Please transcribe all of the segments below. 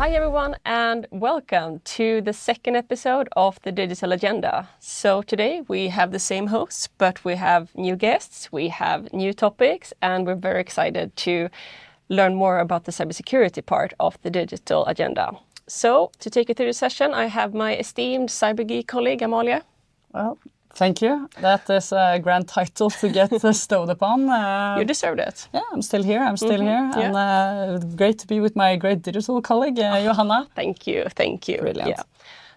Hi everyone and welcome to the second episode of the Digital Agenda. So today we have the same hosts, but we have new guests, we have new topics, and we're very excited to learn more about the cybersecurity part of the Digital Agenda. So to take you through the session, I have my esteemed cyber geek colleague, Amalie. Well, thank you. That is a grand title to get stowed upon. You deserved it. Yeah, I'm still here. Yeah. And great to be with my great digital colleague, Johanna. Thank you. Brilliant. Yeah.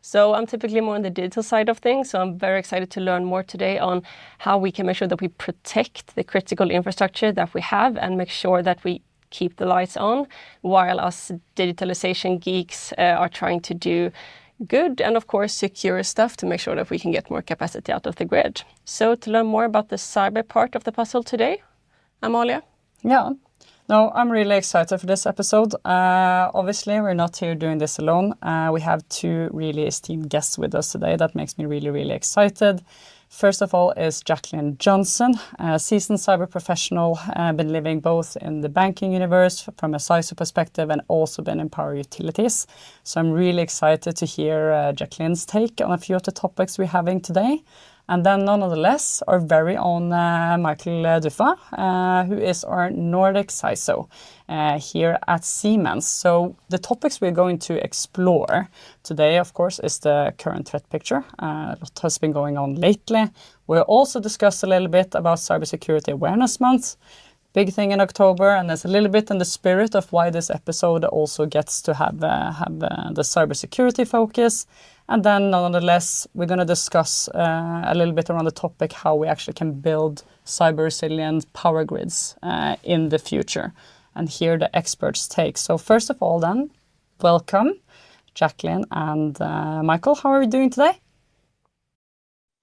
So I'm typically more on the digital side of things, so I'm very excited to learn more today on how we can make sure that we protect the critical infrastructure that we have and make sure that we keep the lights on while us digitalization geeks are trying to do good and of course secure stuff to make sure that we can get more capacity out of the grid. So to learn more about the cyber part of the puzzle today, Amalie? Yeah. No, I'm really excited for this episode. Obviously, we're not here doing this alone. We have two really esteemed guests with us today. That makes me really, really excited. First of all is Jacqueline Johnson, a seasoned cyber professional, been living both in the banking universe from a CISO perspective and also been in power utilities. So I'm really excited to hear Jacqueline's take on a few of the topics we're having today. And then none of the less, our very own Michael Duffa, who is our Nordic CISO here at Siemens. So the topics we're going to explore today, of course, is the current threat picture. A lot has been going on lately. We'll also discuss a little bit about Cybersecurity Awareness Month. Big thing in October, and there's a little bit in the spirit of why this episode also gets to have the cybersecurity focus. And then, nonetheless, we're going to discuss a little bit around the topic how we actually can build cyber-resilient power grids in the future and hear the experts' take. So first of all then, welcome, Jacqueline and Michael. How are we doing today?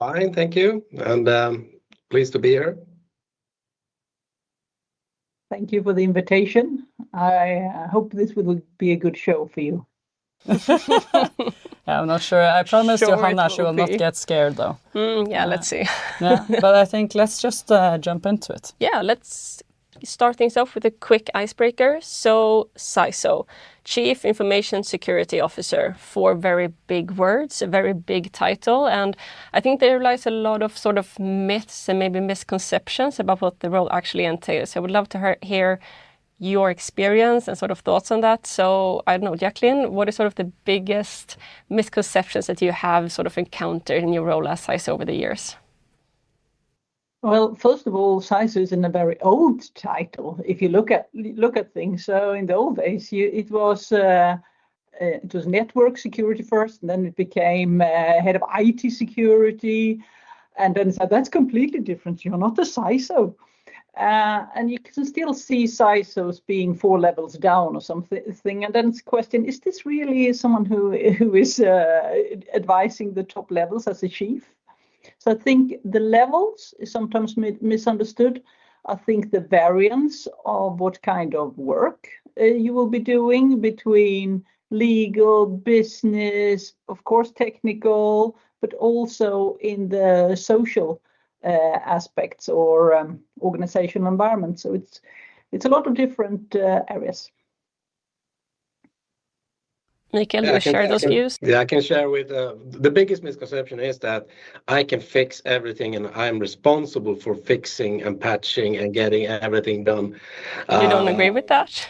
Fine, thank you. And pleased to be here. Thank you for the invitation. I hope this will be a good show for you. Yeah, I'm not sure. I promise Sure Johanna it she will will not be. get scared though. Let's see. Yeah, but I think let's just jump into it. Yeah, let's start things off with a quick icebreaker. So, CISO, Chief Information Security Officer, four very big words, a very big title, and I think there lies a lot of sort of myths and maybe misconceptions about what the role actually entails. So I would love to hear your experience and sort of thoughts on that. So, I don't know, Jacqueline, what is sort of the biggest misconceptions that you have sort of encountered in your role as CISO over the years? Well, first of all, CISO is in a very old title. If you look at things, so in the old days, it was network security first, and then it became head of IT security, and then so that's completely different. You're not a CISO, and you can still see CISOs being 4 levels down or something. And then it's a question: is this really someone who is advising the top levels as a chief? So I think the levels is sometimes misunderstood. I think the variance of what kind of work you will be doing between legal, business, of course technical, but also in the social aspects or organizational environment. So it's a lot of different areas. Mikael, do you share those views? Yeah, I can share with the biggest misconception is that I can fix everything and I'm responsible for fixing and patching and getting everything done. You don't agree with that?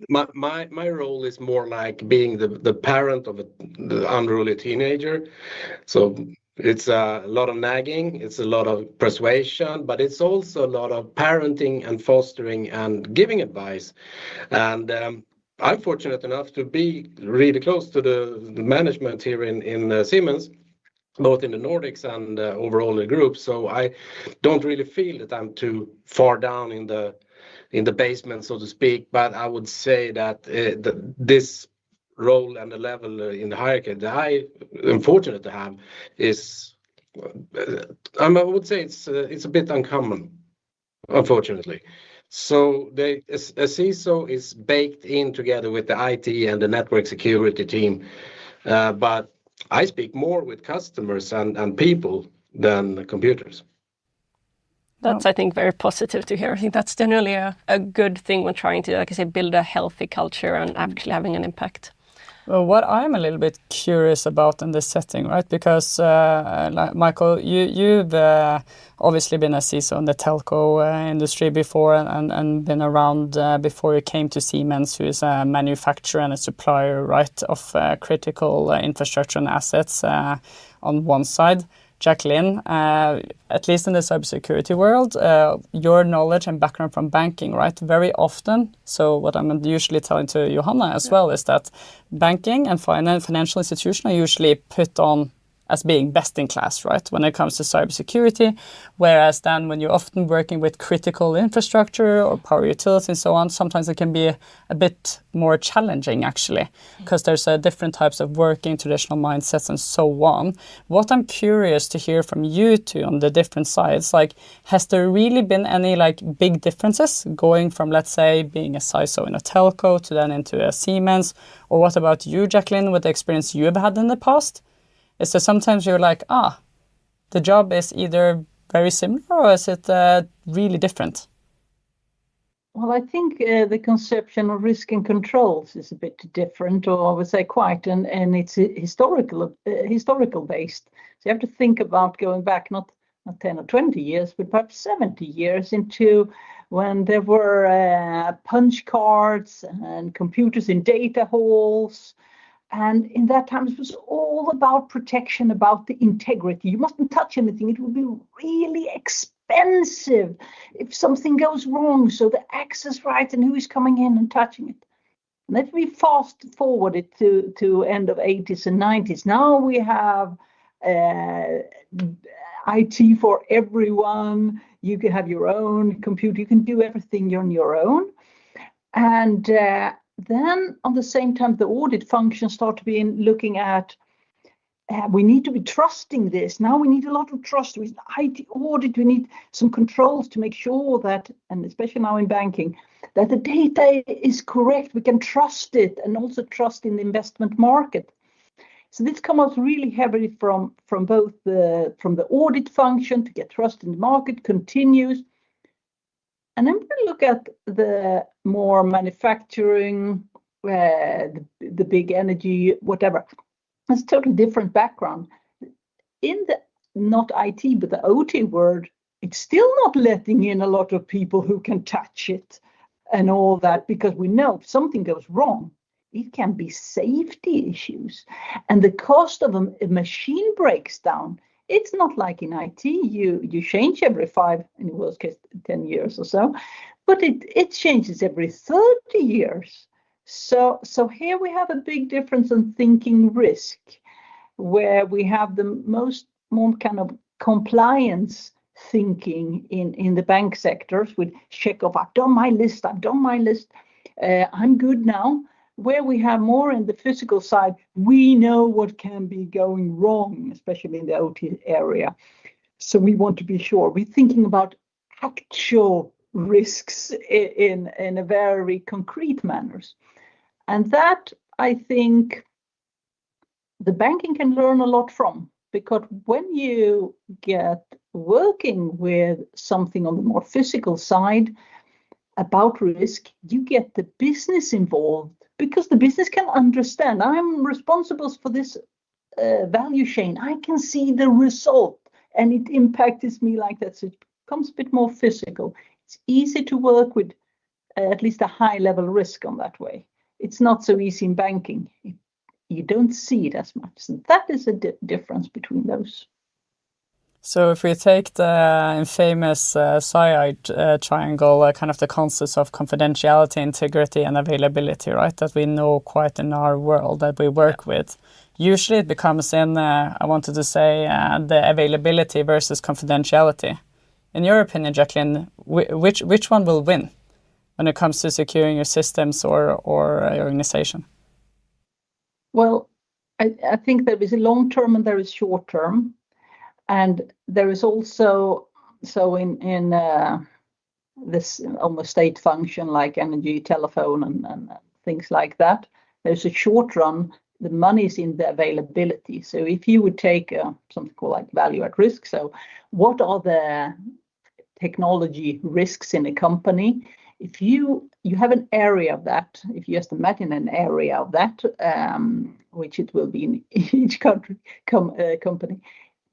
My role is more like being the parent of the unruly teenager. So it's a lot of nagging, it's a lot of persuasion, but it's also a lot of parenting and fostering and giving advice. And I'm fortunate enough to be really close to the management here in Siemens, both in the Nordics and overall in the group. So I don't really feel that I'm too far down in the basement, so to speak. But I would say that this role and the level in the hierarchy that I am fortunate to have is, I would say it's a bit uncommon, unfortunately. So a CISO is baked in together with the IT and the network security team. But I speak more with customers and people than computers. That's, I think, very positive to hear. I think that's generally a good thing when trying to, like I say, build a healthy culture and actually having an impact. Well, what I'm a little bit curious about in this setting, right? Because, like Michael, you've obviously been a CISO in the telco industry before and been around before you came to Siemens, who is a manufacturer and a supplier, right, of critical infrastructure and assets on one side. Jacqueline, at least in the cybersecurity world, your knowledge and background from banking, right? Very often, so what I'm usually telling to Johanna as well is that banking and financial institutions are usually put on as being best in class, right, when it comes to cybersecurity, whereas then when you're often working with critical infrastructure or power utilities and so on, sometimes it can be a bit more challenging actually, because there's different types of working, traditional mindsets and so on. What I'm curious to hear from you two on the different sides, like, has there really been any like big differences going from, let's say, being a CISO in a telco to then into a Siemens? Or what about you, Jacqueline, with the experience you have had in the past? Is that sometimes you're like, the job is either very similar or is it really different? Well, I think the conception of risk and controls is a bit different, or I would say quite, and it's historical based. So you have to think about going back not 10 or 20 years, but perhaps 70 years into when there were punch cards and computers in data halls. And in that time, it was all about protection, about the integrity. You mustn't touch anything. It would be really expensive if something goes wrong. So the access rights and who is coming in and touching it. Let me fast forward it to end of 80s and 90s. Now we have IT for everyone. You can have your own computer. You can do everything on your own. And then on the same time, the audit function start to be looking at, we need to be trusting this. Now we need a lot of trust. With IT audit, we need some controls to make sure that, and especially now in banking, that the data is correct. We can trust it, and also trust in the investment market. So this comes out really heavily from both from the audit function to get trust in the market continues. And then we look at the more manufacturing, the big energy, whatever. It's a totally different background. In the not IT, but the OT world, it's still not letting in a lot of people who can touch it and all that, because we know if something goes wrong, it can be safety issues. And the cost of a machine breaks down. It's not like in IT, you change every 5, in the worst case, 10 years or so, but it changes every 30 years. So here we have a big difference in thinking risk, where we have the more kind of compliance thinking in the bank sectors with check off, I've done my list, I'm good now. Where we have more in the physical side, we know what can be going wrong, especially in the OT area. So we want to be sure. We're thinking about actual risks in a very concrete manners. And that, I think, the banking can learn a lot from, because when you get working with something on the more physical side about risk, you get the business involved, because the business can understand, I'm responsible for this value chain. I can see the result and it impacts me like that. So it becomes a bit more physical. It's easy to work with at least a high level risk on that way. It's not so easy in banking. You don't see it as much. So that is a difference between those. So if we take the infamous triangle, kind of the concepts of confidentiality, integrity, and availability, right, that we know quite in our world that we work with, usually it becomes in, I wanted to say, the availability versus confidentiality. In your opinion, Jacqueline, which one will win when it comes to securing your systems or your organization? Well, I think there is a long term and there is short term. And there is also, so in this almost state function like energy, telephone, and things like that, there's a short run, the money is in the availability. So if you would take something called like value at risk, so what are the technology risks in a company? If you you have an area of that. If you just imagine an area of that, which it will be in each country company,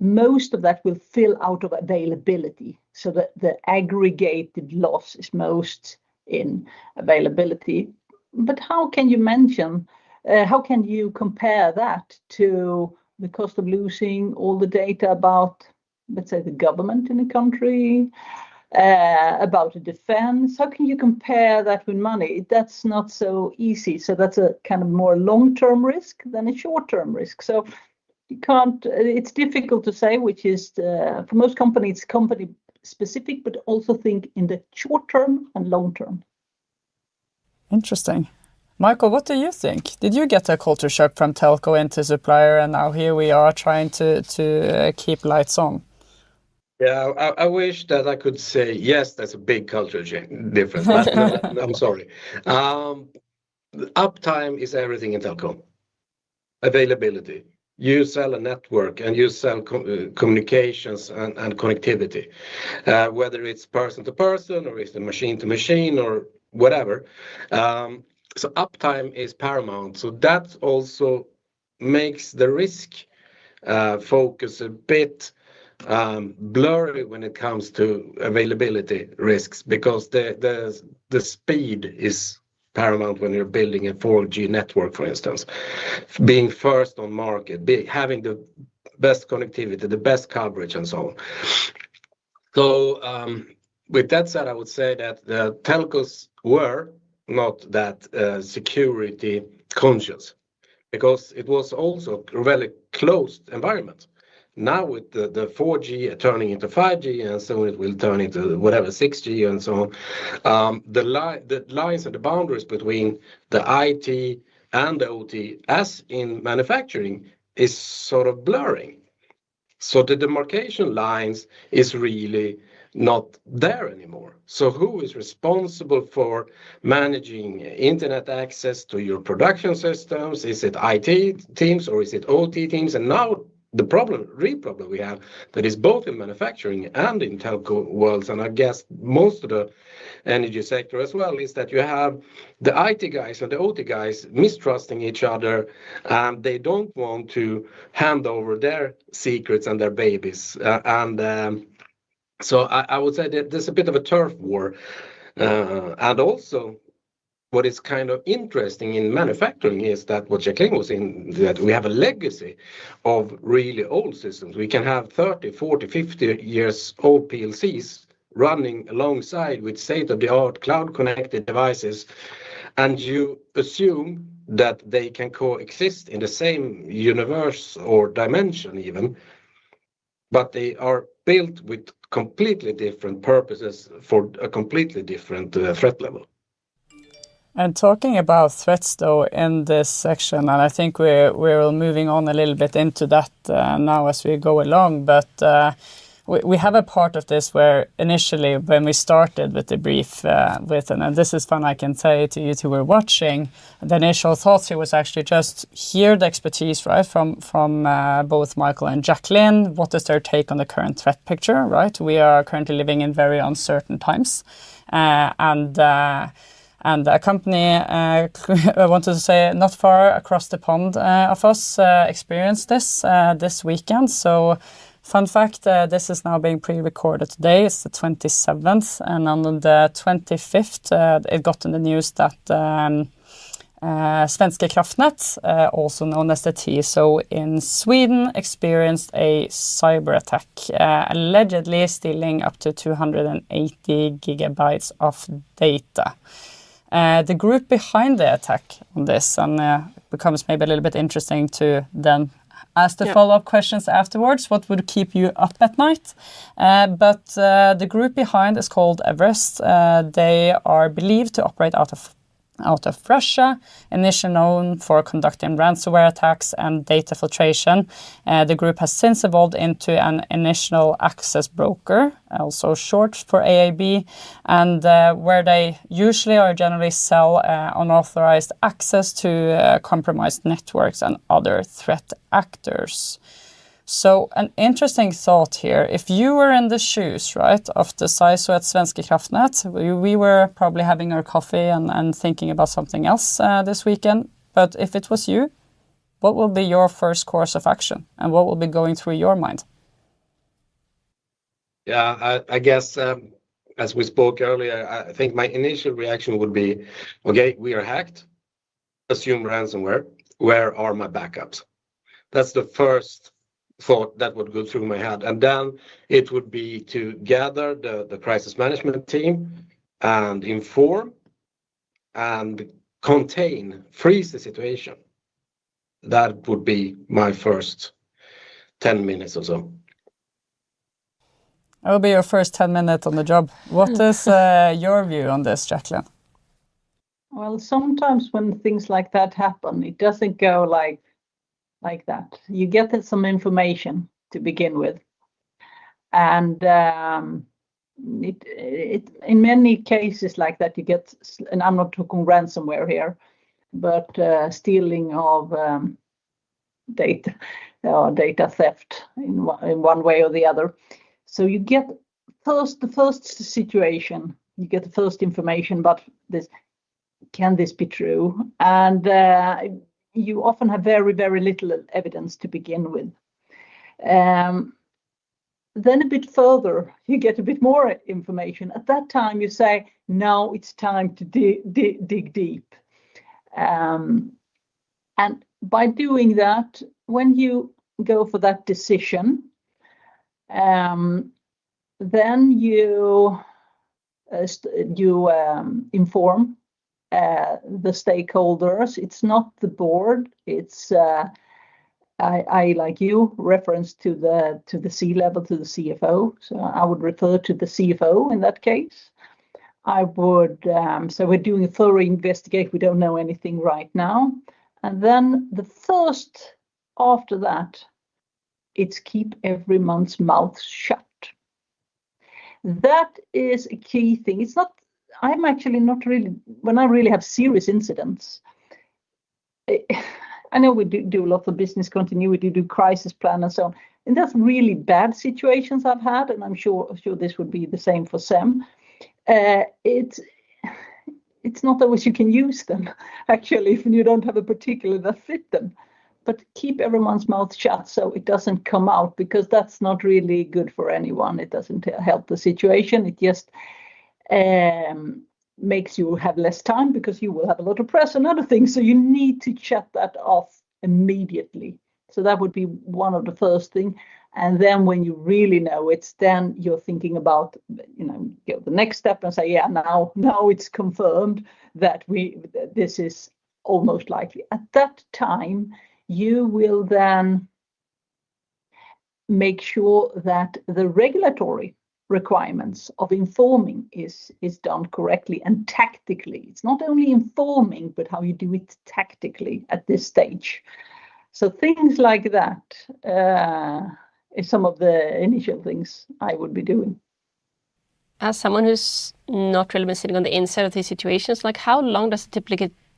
most of that will fill out of availability. So that the aggregated loss is most in availability. But how can you compare that to the cost of losing all the data about, let's say, the government in a country, about the defense? How can you compare that with money? That's not so easy. So that's a kind of more long-term risk than a short-term risk. So you can't, it's difficult to say which is, for most companies, it's company specific, but also think in the short term and long term. Interesting. Michael, what do you think? Did you get a culture shock from telco into supplier, and now here we are trying to keep lights on? Yeah, I wish that I could say, yes, that's a big culture difference, but no, I'm sorry. Uptime is everything in telco. Availability. You sell a network and you sell communications and connectivity, whether it's person to person or it's machine to machine or whatever. So uptime is paramount. So that also makes the risk focus a bit blurry when it comes to availability risks, because the speed is paramount when you're building a 4G network, for instance. Being first on market, having the best connectivity, the best coverage, and so on. So with that said, I would say that the telcos were not that security conscious, because it was also a really closed environment. Now with the 4G turning into 5G, and soon it will turn into whatever 6G and so on, the lines and the boundaries between the IT and the OT, as in manufacturing, is sort of blurring. So the demarcation lines is really not there anymore. So who is responsible for managing internet access to your production systems? Is it IT teams or is it OT teams? And now the real problem we have, that is both in manufacturing and in telco worlds, and I guess most of the energy sector as well, is that you have the IT guys and the OT guys mistrusting each other, and they don't want to hand over their secrets and their babies. So I would say that there's a bit of a turf war. And also, what is kind of interesting in manufacturing is that what Jacqueline was in, that we have a legacy of really old systems. We can have 30, 40, 50 years old PLCs running alongside with state-of-the-art cloud-connected devices, and you assume that they can coexist in the same universe or dimension even, but they are built with completely different purposes for a completely different threat level. And talking about threats, though, in this section, and I think we're moving on a little bit into that now as we go along, but we have a part of this where initially when we started with the brief and this is fun, I can say to you two who were watching, the initial thoughts here was actually just hear the expertise, right, from both Michael and Jacqueline. What is their take on the current threat picture, right? We are currently living in very uncertain times, and a company, I wanted to say, not far across the pond of us experienced this weekend. So, fun fact, this is now being pre-recorded today. It's the 27th, and on the 25th, it got in the news that Svenska Kraftnät, also known as the TISO in Sweden, experienced a cyber attack, allegedly stealing up to 280 gigabytes of data. The group behind the attack on this, and it becomes maybe a little bit interesting to then ask the follow-up questions afterwards. What would keep you up at night? But the group behind is called Everest. They are believed to operate out of Russia, initially known for conducting ransomware attacks and data filtration. The group has since evolved into an initial access broker, also short for AAB, and where they usually or generally sell unauthorized access to compromised networks and other threat actors. So an interesting thought here, if you were in the shoes, right, of the CISO at Svenska Kraftnät, we were probably having our coffee and thinking about something else this weekend. But if it was you, what will be your first course of action and what will be going through your mind? Yeah, I guess as we spoke earlier, I think my initial reaction would be, okay, we are hacked, assume ransomware, where are my backups? That's the first thought that would go through my head. And then it would be to gather the crisis management team and inform and contain, freeze the situation. That would be my first 10 minutes or so. That will be your first 10 minutes on the job. What is your view on this, Jacqueline? Well, sometimes when things like that happen, it doesn't go like that. You get some information to begin with, and it in many cases like that you get, and I'm not talking ransomware here, but stealing of data or data theft in one way or the other. So you get the first situation, you get the first information, but can this be true? And you often have very, very little evidence to begin with. Then a bit further, you get a bit more information. At that time, you say, now it's time to dig deep. And by doing that, when you go for that decision, then you inform the stakeholders. It's not the board. It's I like you reference to the C-level, to the CFO. So I would refer to the CFO in that case. I would so we're doing a thorough investigation. We don't know anything right now, and then the first after that, it's keep everyone's mouth shut. That is a key thing. It's not. I'm actually not really, when I really have serious incidents, I know we do a lot of business continuity, do crisis plan and so on. And that's really bad situations I've had, and I'm sure this would be the same for SEM. It's not always you can use them, actually, if you don't have a particular that fit them. But keep everyone's mouth shut so it doesn't come out, because that's not really good for anyone. It doesn't help the situation. It just makes you have less time because you will have a lot of press and other things. So you need to shut that off immediately. So that would be one of the first thing. And then when you really know it's, then you're thinking about, go the next step and say, yeah, now it's confirmed that this is almost likely. At that time, you will then make sure that the regulatory requirements of informing is done correctly and tactically. It's not only informing, but how you do it tactically at this stage. So things like that is some of the initial things I would be doing. As someone who's not really been sitting on the inside of these situations, like how long does it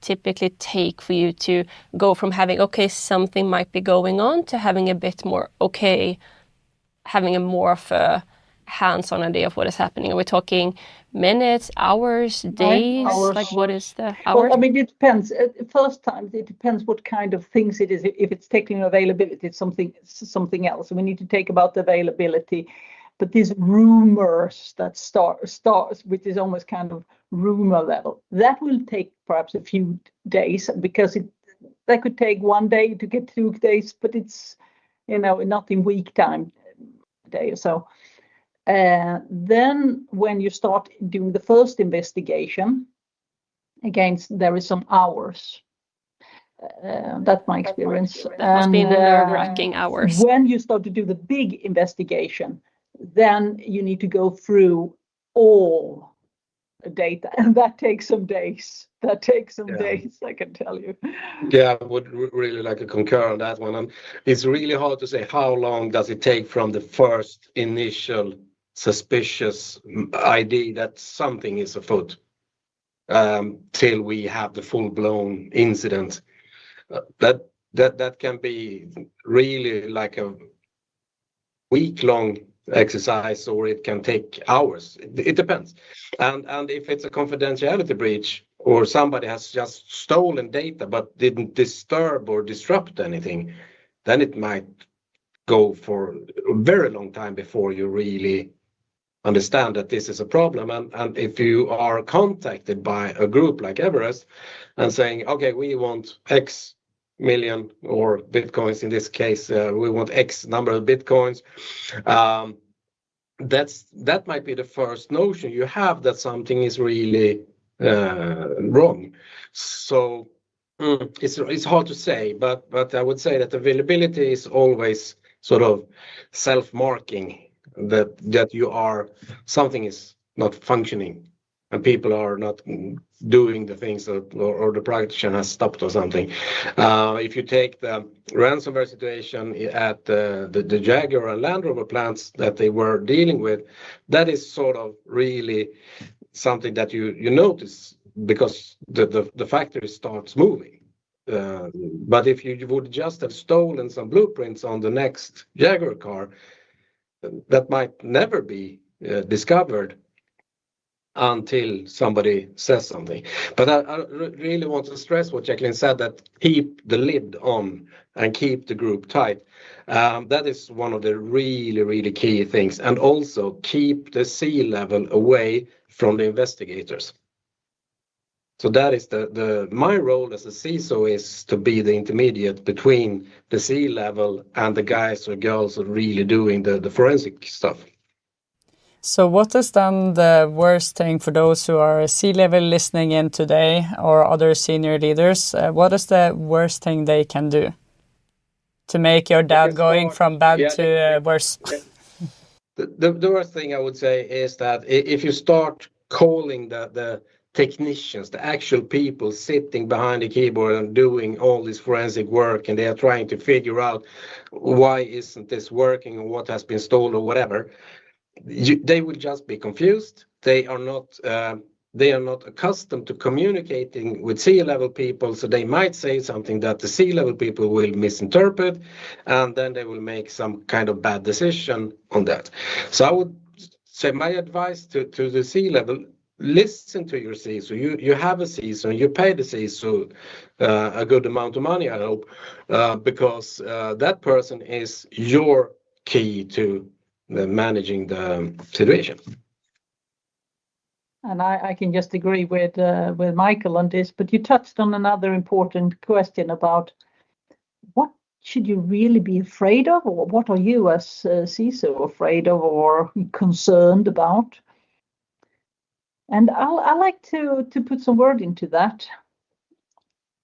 typically take for you to go from having, okay, something might be going on, to having a bit more, okay, having a more of a hands-on idea of what is happening? Are we talking minutes, hours, days? Hours. Like what is the hours? Well, I mean, it depends. First time, it depends what kind of things it is. If it's technical availability, it's something else. We need to take about the availability. But these rumors that starts, which is almost kind of rumor level, that will take perhaps a few days, because that could take 1 day to get 2 days, but it's not in week time, day or so. Then when you start doing the first investigation, again, there is some hours. That's my experience. That must be nerve-wracking hours. When you start to do the big investigation, then you need to go through all data, and that takes some days. Days, I can tell you. Yeah, I would really like to concur on that one. And it's really hard to say how long does it take from the first initial suspicious idea that something is afoot till we have the full-blown incident. That can be really like week-long exercise or it can take hours. It depends. And if it's a confidentiality breach or somebody has just stolen data but didn't disturb or disrupt anything, then it might go for a very long time before you really understand that this is a problem. And if you are contacted by a group like Everest and saying, okay, we want X million or bitcoins in this case, we want X number of bitcoins, that might be the first notion you have that something is really wrong. So it's hard to say, but I would say that availability is always sort of self-marking that you are something is not functioning and people are not doing the things or the production has stopped or something. If you take the ransomware situation at the Jaguar and Land Rover plants that they were dealing with, that is sort of really something that you notice because the factory starts moving. But if you would just have stolen some blueprints on the next Jaguar car, that might never be discovered until somebody says something. But I really want to stress what Jacqueline said, that keep the lid on and keep the group tight. That is one of the really, really key things. And also keep the C-level away from the investigators. So that is my role as a CISO is to be the intermediate between the C-level and the guys or girls who are really doing the forensic stuff. So what is then the worst thing for those who are C-level listening in today or other senior leaders? What is the worst thing they can do to make your dad going from bad to worse? The worst thing I would say is that if you start calling the technicians, the actual people sitting behind the keyboard and doing all this forensic work, and they are trying to figure out why isn't this working or what has been stolen or whatever, they will just be confused. They are not accustomed to communicating with C-level people, so they might say something that the C-level people will misinterpret, and then they will make some kind of bad decision on that. So I would say my advice to the C-level, listen to your CISO. You have a CISO and you pay the CISO a good amount of money, I hope, because that person is your key to managing the situation. And I can just agree with Michael on this, but you touched on another important question about what should you really be afraid of, or what are you as CISO afraid of or concerned about? And I like to put some word into that.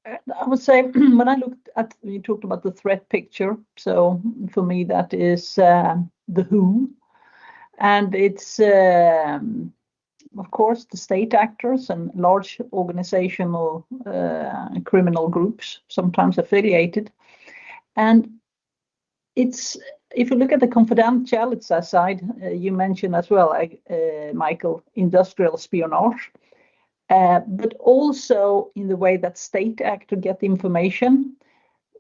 I would say when I looked at, you talked about the threat picture. So for me, that is the who, and it's of course the state actors and large organizational criminal groups, sometimes affiliated. And it's, if you look at the confidentiality side, you mentioned as well, Michael, industrial espionage. But also in the way that state actors get information.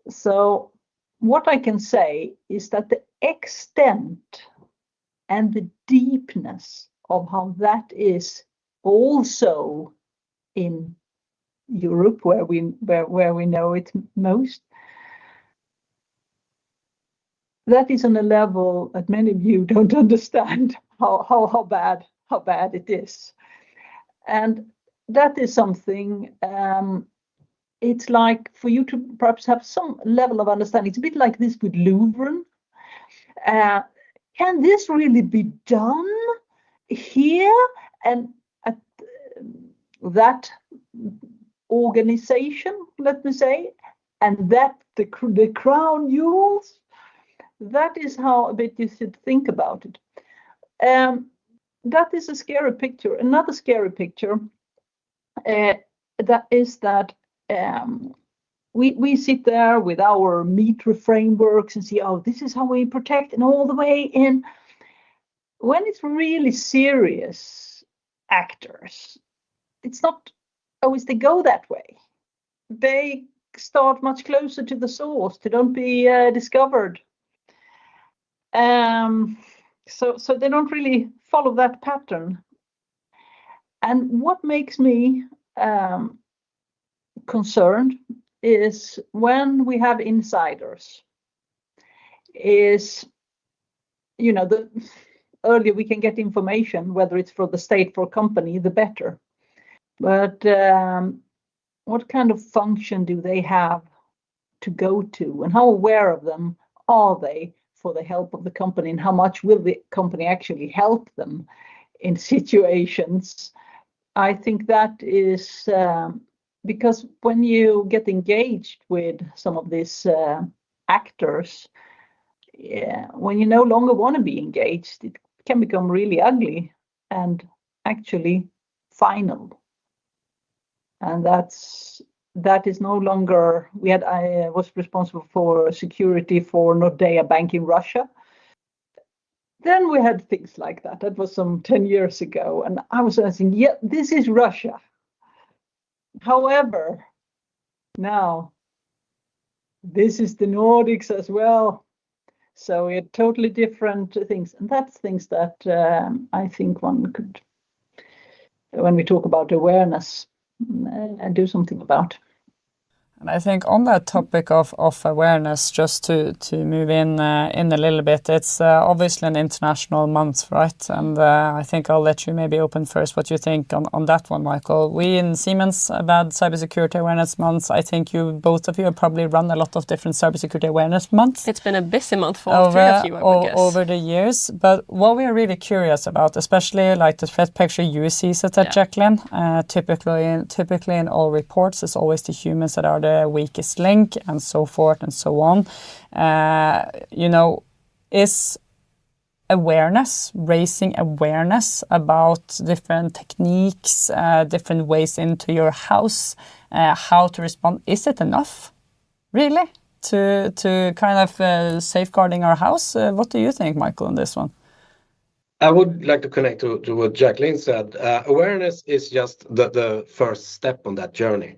So what I can say is that the extent and the deepness of how that is also in Europe, where we know it most, that is on a level that many of you don't understand how bad it is. And that is something, it's like for you to perhaps have some level of understanding. It's a bit like this with Louvren. Can this really be done here and at that organization, let me say, and that the crown jewels? That is how a bit you should think about it. That is a scary picture. Another scary picture that is that we sit there with our meter frameworks and see, oh, this is how we protect, and all the way in. When it's really serious actors, it's not always they go that way. They start much closer to the source to don't be discovered. So they don't really follow that pattern. And what makes me concerned is when we have insiders, is, the earlier we can get information, whether it's for the state, for a company, the better. But what kind of function do they have to go to, and how aware of them are they for the help of the company, and how much will the company actually help them in situations? I think that is because when you get engaged with some of these actors, when you no longer want to be engaged, it can become really ugly and actually final. And that is no longer. I was responsible for security for Nordea Bank in Russia. Then we had things like that. That was some 10 years ago. And I was saying, yeah, this is Russia. However, now this is the Nordics as well. So we had totally different things. And that's things that I think one could, when we talk about awareness, do something about. And I think on that topic of awareness, just to move in a little bit, it's obviously an international month, right? And I think I'll let you maybe open first what you think on that one, Michael. We in Siemens have had Cybersecurity Awareness months. I think both of you have probably run a lot of different Cybersecurity Awareness months. It's been a busy month for all three of you, I would guess. Over the years. But what we are really curious about, especially like the threat picture you see, Jacqueline, typically in all reports, it's always the humans that are the weakest link and so forth and so on. Is awareness, raising awareness about different techniques, different ways into your house, how to respond, is it enough, really, to kind of safeguarding our house? What do you think, Michael, on this one? I would like to connect to what Jacqueline said. Awareness is just the first step on that journey.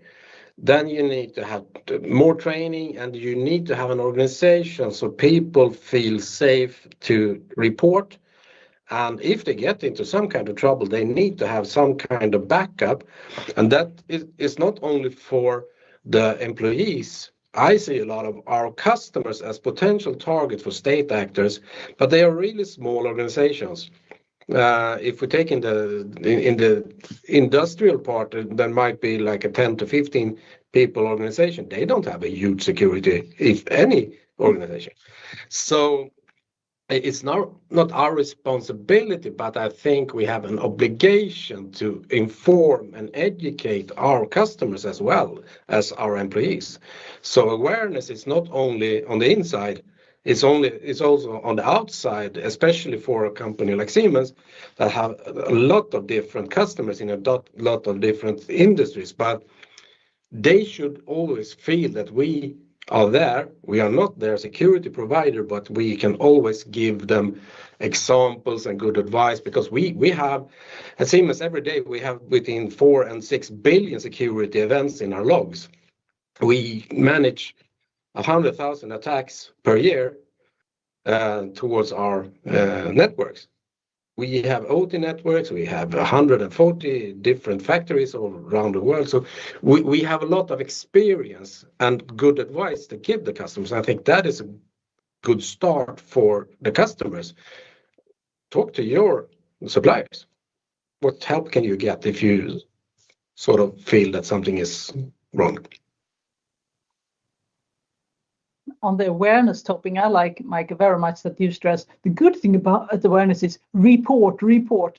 Then you need to have more training, and you need to have an organization so people feel safe to report. And if they get into some kind of trouble, they need to have some kind of backup. And that is not only for the employees. I see a lot of our customers as potential targets for state actors, but they are really small organizations. If we take in the industrial part, there might be like a 10 to 15 people organization. They don't have a huge security, if any, organization. So it's not our responsibility, but I think we have an obligation to inform and educate our customers as well as our employees. So awareness is not only on the inside, it's also on the outside, especially for a company like Siemens that have a lot of different customers in a lot of different industries. But they should always feel that we are there. We are not their security provider, but we can always give them examples and good advice, because we have at Siemens every day we have between 4 and 6 billion security events in our logs. We manage 100,000 attacks per year towards our networks. We have OT networks, we have 140 different factories all around the world. So we have a lot of experience and good advice to give the customers. I think that is a good start for the customers. Talk to your suppliers. What help can you get if you sort of feel that something is wrong? On the awareness topic, I like, Mike, very much that you stress the good thing about awareness is report.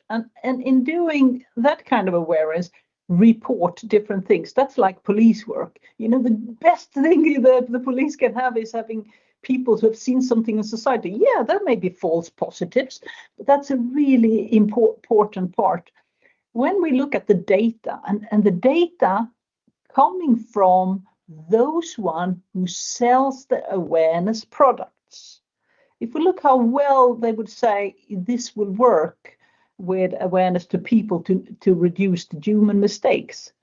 And in doing that kind of awareness, report different things. That's like police work. The best thing that the police can have is having people who have seen something in society. Yeah, there may be false positives, but that's a really important part. When we look at the data and the data coming from those one who sells the awareness products. If we look how well they would say this will work with awareness to people to reduce the human mistakes,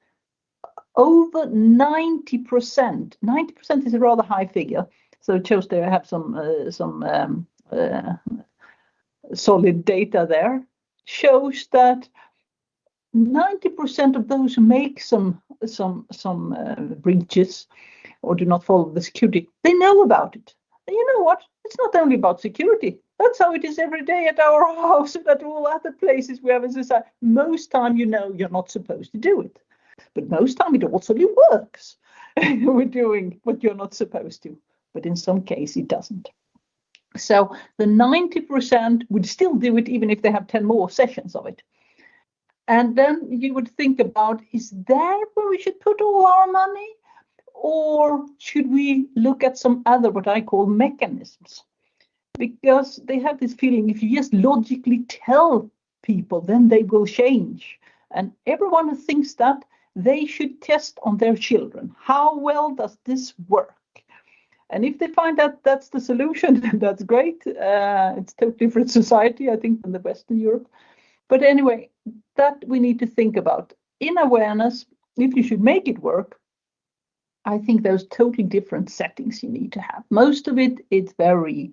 over 90%. 90% is a rather high figure. So it shows they have some solid data there, shows that 90% of those who make some breaches or do not follow the security, they know about it. And you know what? It's not only about security. That's how it is every day at our house and at all other places we have in society. Most time you know you're not supposed to do it. But most time it also works. We're doing what you're not supposed to. But in some case it doesn't. So the 90% would still do it even if they have 10 more sessions of it. And then you would think about, is that where we should put all our money? Or should we look at some other, what I call mechanisms? Because they have this feeling, if you just logically tell people, then they will change. And everyone who thinks that, they should test on their children. How well does this work? And if they find that that's the solution, then that's great. It's a totally different society, I think, than the Western Europe. But anyway, that we need to think about. In awareness, if you should make it work, I think there's totally different settings you need to have. Most of it, it's very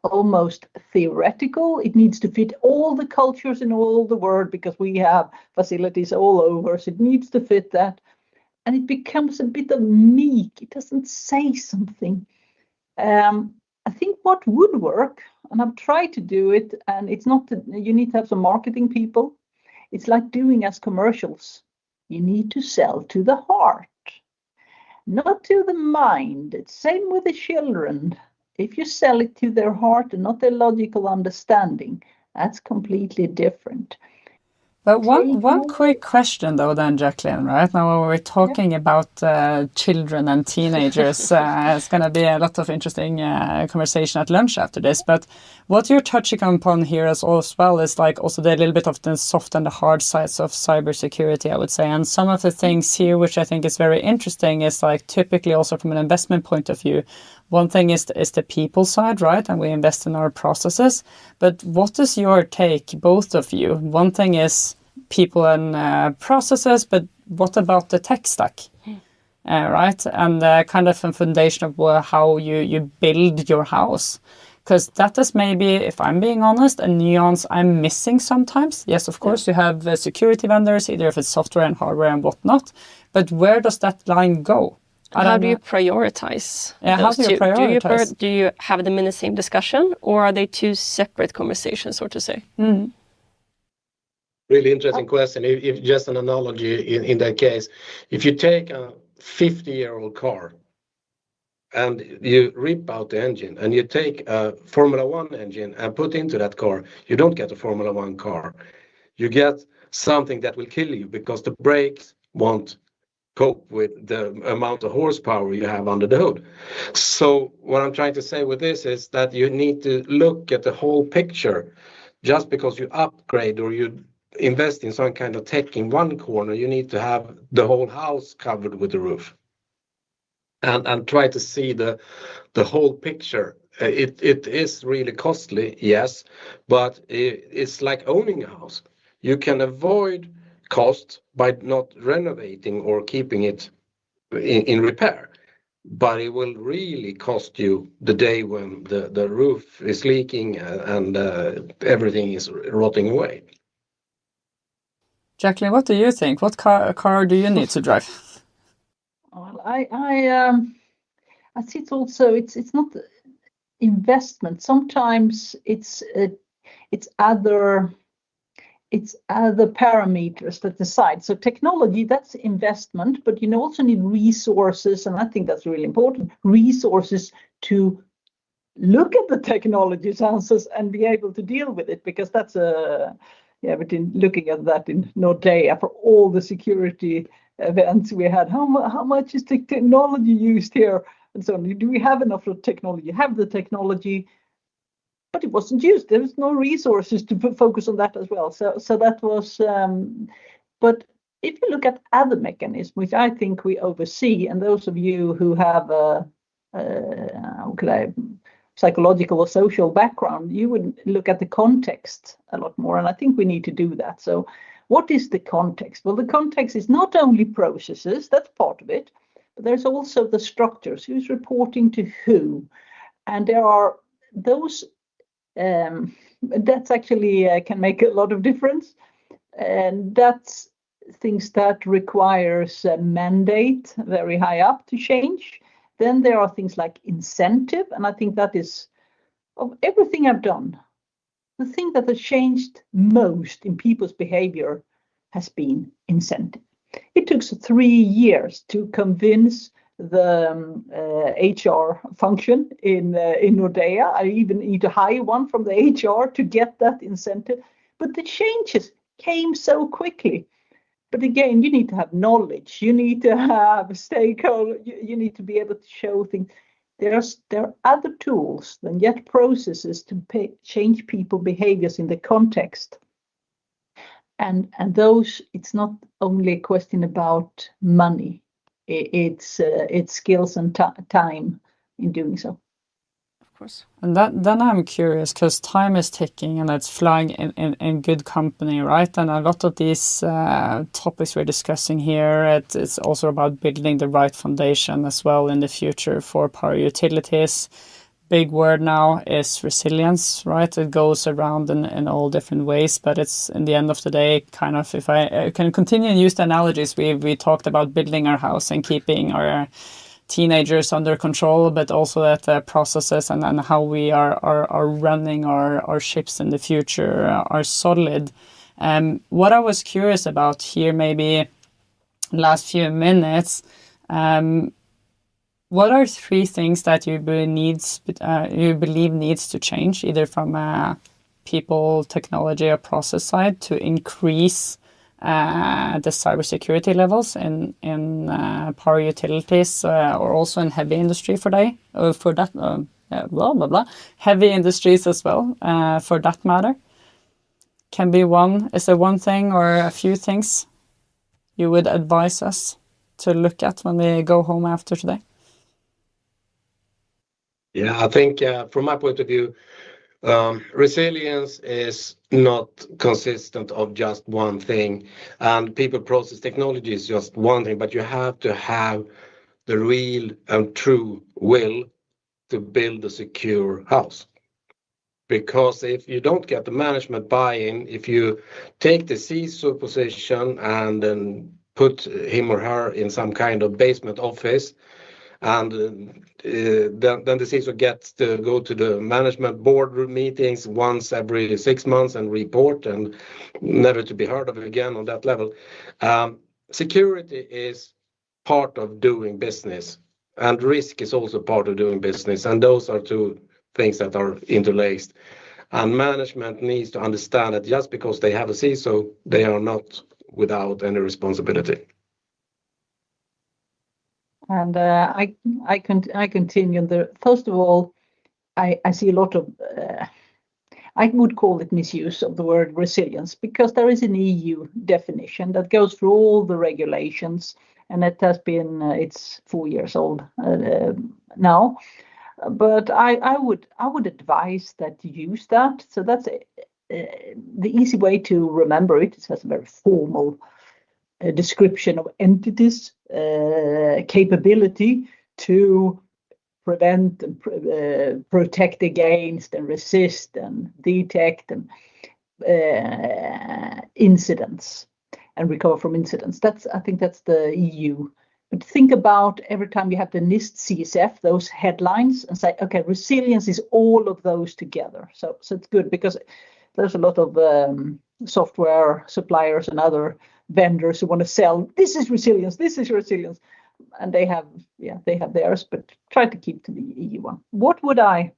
almost theoretical. It needs to fit all the cultures in all the world because we have facilities all over. So it needs to fit that. And it becomes a bit of meek. It doesn't say something. I think what would work, and I've tried to do it, and it's not that you need to have some marketing people. It's like doing as commercials. You need to sell to the heart, not to the mind. It's same with the children. If you sell it to their heart and not their logical understanding, that's completely different. But one quick question though then, Jacqueline, right? Now we're talking about children and teenagers. It's going to be a lot of interesting conversation at lunch after this. But what you're touching upon here as well is like also the little bit of the soft and the hard sides of cybersecurity, I would say. And some of the things here, which I think is very interesting, is like typically also from an investment point of view. One thing is the people side, right? And we invest in our processes. But what is your take, both of you? One thing is people and processes, but what about the tech stack, right? And kind of a foundation of how you build your house. Because that is maybe, if I'm being honest, a nuance I'm missing sometimes. Yes, of course, you have security vendors, either if it's software and hardware and whatnot. But where does that line go? How do you prioritize? Yeah, how do you prioritize? Do you have them in the same discussion, or are they two separate conversations, so to say? Mm. Really interesting question. If just an analogy in that case, if you take a 50-year-old car and you rip out the engine and you take a Formula One engine and put into that car, you don't get a Formula One car. You get something that will kill you because the brakes won't cope with the amount of horsepower you have under the hood. So what I'm trying to say with this is that you need to look at the whole picture. Just because you upgrade or you invest in some kind of tech in one corner, you need to have the whole house covered with the roof and try to see the whole picture. It is really costly, yes, but it's like owning a house. You can avoid cost by not renovating or keeping it in repair, but it will really cost you the day when the roof is leaking and everything is rotting away. Jacqueline, what do you think? What car do you need to drive? Well, I see it's also it's not investment. Sometimes it's other parameters that decide. So technology, that's investment, but you also need resources, and I think that's really important, resources to look at the technology's answers and be able to deal with it, because that's we've been looking at that in Nordea for all the security events we had. How much is the technology used here? And so on. Do we have enough of technology? Have the technology, but it wasn't used. There was no resources to focus on that as well. So that was, but if you look at other mechanisms, which I think we oversee, and those of you who have psychological or social background, you would look at the context a lot more. And I think we need to do that. So what is the context? Well, the context is not only processes, that's part of it, but there's also the structures, who's reporting to who. And there are those That's actually can make a lot of difference. And that's things that requires a mandate very high up to change. Then there are things like incentive, and I think that is, of everything I've done, the thing that has changed most in people's behavior has been incentive. It took 3 years to convince the HR function in Nordea. I even need to hire one from the HR to get that incentive. But the changes came so quickly. But again, you need to have knowledge. You need to have stakeholder. You need to be able to show things. There are other tools than yet processes to change people behaviors in the context. And those, it's not only a question about money. It's skills and time in doing so. Of course. And then I'm curious, because time is ticking and it's flying in good company, right? And a lot of these topics we're discussing here, it's also about building the right foundation as well in the future for power utilities. Big word now is resilience, right? It goes around in all different ways, but it's in the end of the day, kind of, if I can continue and use the analogies, we talked about building our house and keeping our teenagers under control, but also that processes and how we are running our ships in the future are solid. What I was curious about here, maybe last few minutes, what are 3 things that you believe needs to change, either from a people, technology, or process side, to increase the cybersecurity levels in power utilities or also in heavy industry heavy industries as well, for that matter? Can be one. Is there one thing or a few things you would advise us to look at when we go home after today? Yeah, I think from my point of view, resilience is not consistent of just one thing, and people, process, technology is just one thing, but you have to have the real and true will to build a secure house. Because if you don't get the management buy-in, if you take the CISO position and then put him or her in some kind of basement office, and then the CISO gets to go to the management board meetings once every 6 months and report, and never to be heard of again on that level. Security is part of doing business, and risk is also part of doing business, and those are 2 things that are interlaced. And management needs to understand that just because they have a CISO, they are not without any responsibility. And I continue. First of all, I see a lot of, I would call it misuse of the word resilience, because there is an EU definition that goes through all the regulations, and it has been, it's 4 years old now. But I would advise that you use that. So that's the easy way to remember it. It has a very formal description of entities, capability to prevent and protect against and resist and detect and incidents and recover from incidents. I think that's the EU. But think about every time you have the NIST CSF, those headlines, and say, okay, resilience is all of those together. So it's good, because there's a lot of software suppliers and other vendors who want to sell, this is resilience, and they have theirs, but try to keep to the EU one. What would I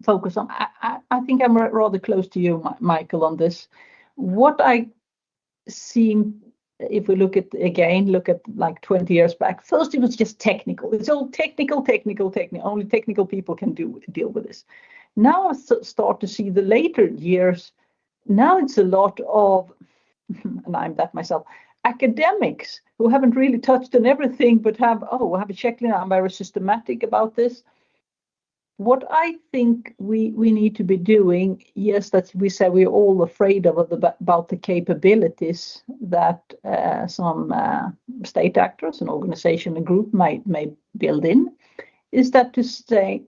focus on? I think I'm rather close to you, Michael, on this. What I see, if we look at like 20 years back, first it was just technical. It's all technical. Only technical people can deal with this. Now I start to see the later years. Now it's a lot of, and I'm that myself, academics who haven't really touched on everything, but have a checklist. I'm very systematic about this. What I think we need to be doing, yes, that we say we're all afraid about the capabilities that some state actors, an organization, a group may build in, is that to say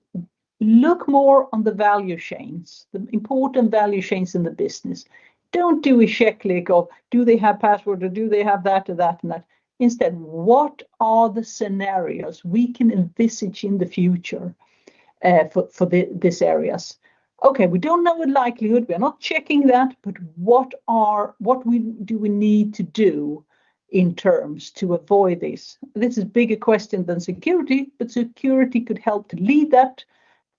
look more on the value chains, the important value chains in the business. Don't do a check click of do they have password or do they have that or that and that. Instead, what are the scenarios we can envisage in the future for these areas? Okay, we don't know a likelihood. We're not checking that, but what do we need to do in terms to avoid this? This is a bigger question than security, but security could help to lead that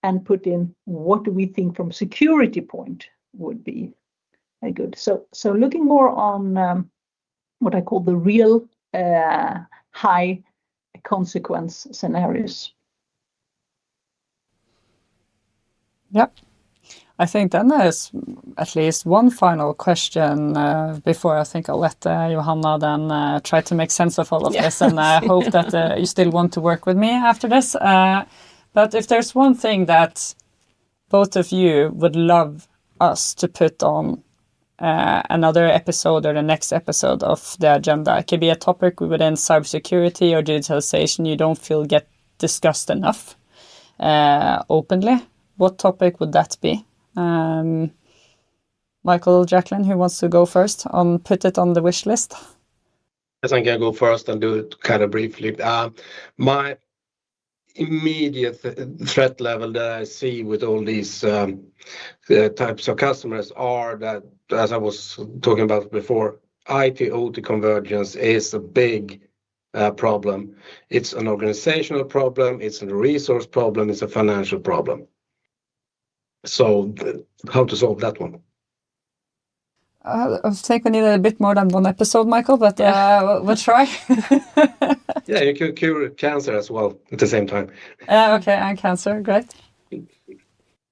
and put in what do we think from security point would be very good. So looking more on what I call the real high consequence scenarios. Yep. I think then there's at least one final question before I think I'll let Johanna then try to make sense of all of this, and I hope that you still want to work with me after this. But if there's one thing that both of you would love us to put on another episode or the next episode of the agenda, it could be a topic within cybersecurity or digitalization you don't feel get discussed enough openly, what topic would that be? Michael, Jacqueline, who wants to go first on put it on the wish list? Yes, I can go first and do it kind of briefly. My immediate threat level that I see with all these types of customers are that, as I was talking about before, IT-OT convergence is a big problem. It's an organizational problem, it's a resource problem, it's a financial problem. So how to solve that one? I think we need a bit more than one episode, Michael, but we'll try. Yeah, you could cure cancer as well at the same time. Okay, and cancer, great.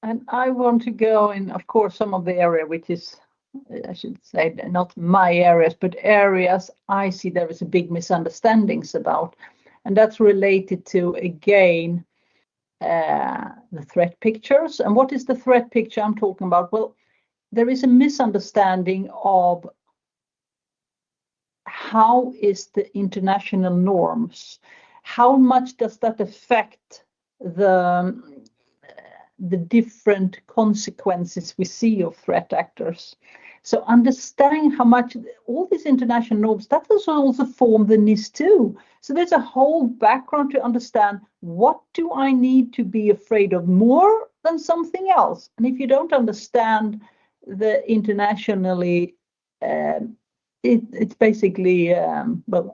And I want to go in, of course, some of the area which is, I should say, not my areas, but areas I see there is a big misunderstandings about. And that's related to, again, the threat pictures. And what is the threat picture I'm talking about? Well, there is a misunderstanding of how is the international norms, how much does that affect the different consequences we see of threat actors. So understanding how much all these international norms, that also form the NIS2. So there's a whole background to understand what do I need to be afraid of more than something else. And if you don't understand the internationally, it's basically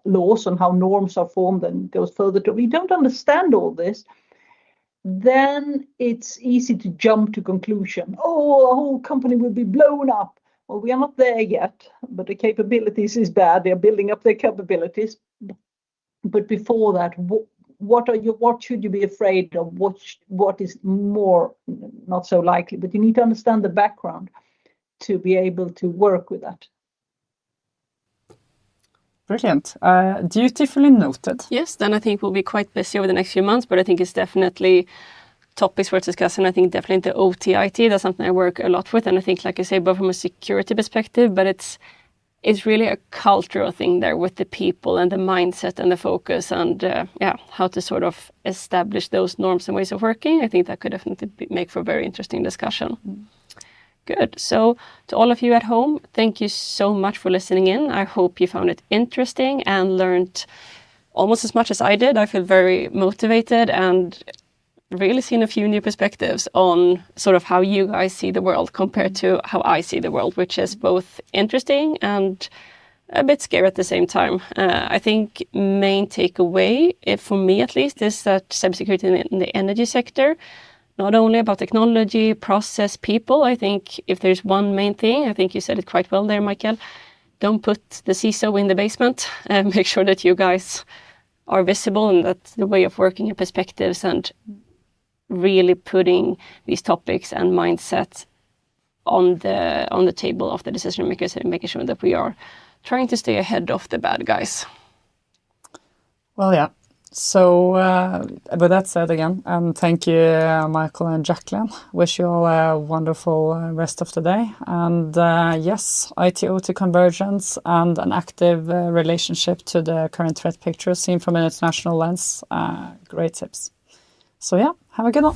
laws on how norms are formed and goes further to, if you don't understand all this, then it's easy to jump to conclusion. Oh, a whole company will be blown up. Well, we are not there yet, but the capabilities is bad. They're building up their capabilities. But before that, what should you be afraid of? What is more not so likely? But you need to understand the background to be able to work with that. Brilliant. Dutifully noted. Yes, then I think we'll be quite busy over the next few months, but I think it's definitely topics worth discussing. I think definitely the OT-IT, that's something I work a lot with. And I think, like I say, both from a security perspective, but it's really a cultural thing there with the people and the mindset and the focus and how to sort of establish those norms and ways of working. I think that could definitely make for a very interesting discussion. Good. So to all of you at home, thank you so much for listening in. I hope you found it interesting and learned almost as much as I did. I feel very motivated and really seen a few new perspectives on sort of how you guys see the world compared to how I see the world, which is both interesting and a bit scary at the same time. I think main takeaway, for me at least, is that cybersecurity in the energy sector, not only about technology, process, people. I think if there's one main thing, I think you said it quite well there, Michael, don't put the CISO in the basement and make sure that you guys are visible and that the way of working and perspectives and really putting these topics and mindset on the table of the decision makers and making sure that we are trying to stay ahead of the bad guys. Well, yeah. So with that said again, thank you, Michael and Jacqueline. Wish you all a wonderful rest of the day. And yes, IT-OT convergence and an active relationship to the current threat picture seen from an international lens. Great tips. So yeah, have a good one.